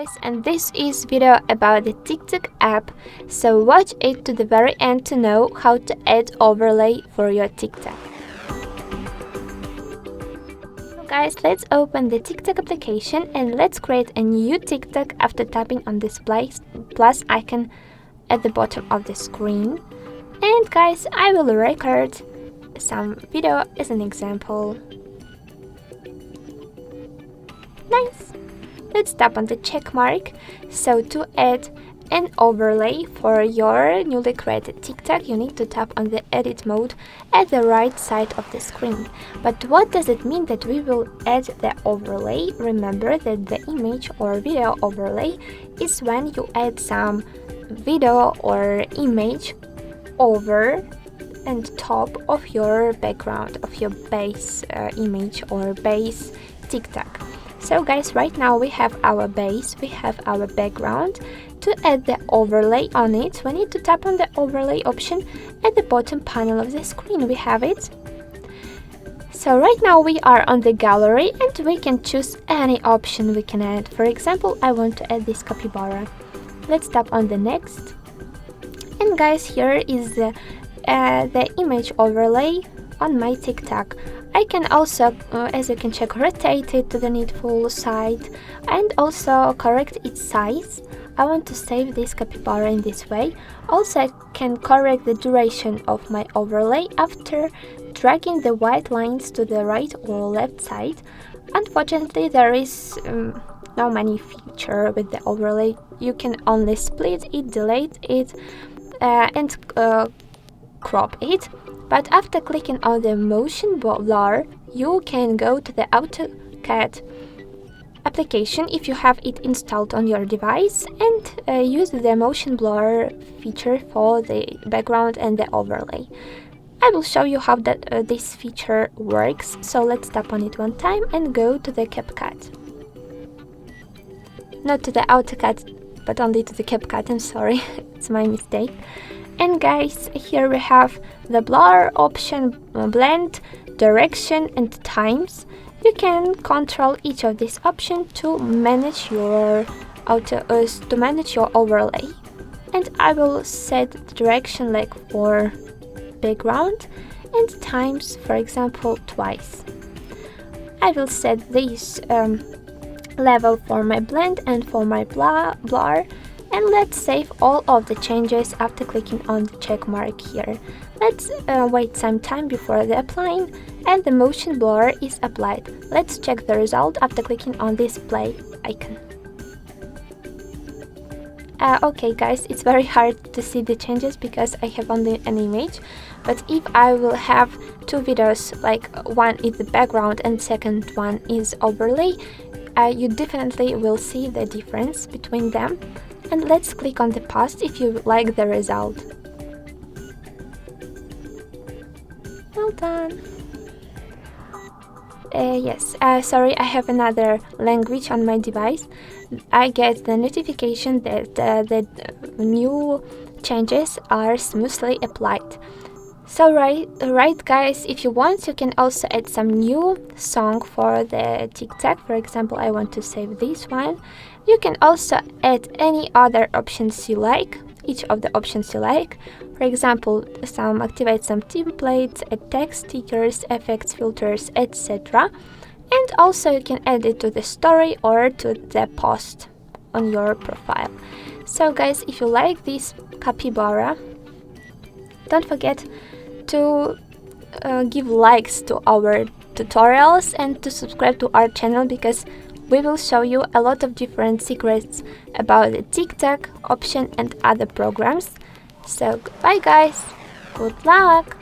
guys, and this is video about the TikTok app, so watch it to the very end to know how to add overlay for your TikTok. So guys, let's open the TikTok application and let's create a new TikTok after tapping on this plus icon at the bottom of the screen. And guys, I will record some video as an example. Nice! Let's tap on the check mark. So to add an overlay for your newly created TikTok, you need to tap on the edit mode at the right side of the screen. But what does it mean that we will add the overlay? Remember that the image or video overlay is when you add some video or image over and top of your background, of your base image or base TikTok. So guys, right now we have our base, we have our background. To add the overlay on it, we need to tap on the overlay option at the bottom panel of the screen. We have it. So right now we are on the gallery and we can choose any option we can add. For example, I want to add this capybara. Let's tap on the next. And guys, here is the image overlay on my TikTok. I can also, as you can check, rotate it to the needful side and also correct its size. I want to save this capybara in this way. Also, I can correct the duration of my overlay after dragging the white lines to the right or left side. Unfortunately, there is no many feature with the overlay. You can only split it, delete it, and crop it. But after clicking on the motion blur, you can go to the AutoCAD application if you have it installed on your device and use the motion blur feature for the background and the overlay. I will show you how this feature works, so let's tap on it one time and go to the CapCut. Not to the AutoCAD, but only to the CapCut, I'm sorry, it's my mistake. And guys, here we have the blur option, blend, direction and times. You can control each of these options to manage your overlay. And I will set the direction like for background and times, for example, twice. I will set this level for my blend and for my blur. And let's save all of the changes after clicking on the check mark here. Let's wait some time before the applying and the motion blur is applied. Let's check the result after clicking on this play icon. Okay guys, it's very hard to see the changes because I have only an image. But if I will have two videos, like one is the background and second one is overlay, you definitely will see the difference between them. And let's click on the pause if you like the result. Well done. Yes, sorry, I have another language on my device. I get the notification that the new changes are smoothly applied. So right guys, if you want, you can also add some new song for the TikTok. For example, I want to save this one. You can also add any other options you like, each of the options you like. For example, activate some templates, add text, stickers, effects, filters, etc. And also you can add it to the story or to the post on your profile. So guys, if you like this capybara, don't forget to give likes to our tutorials and to subscribe to our channel, because we will show you a lot of different secrets about the TikTok option and other programs. So goodbye guys, good luck!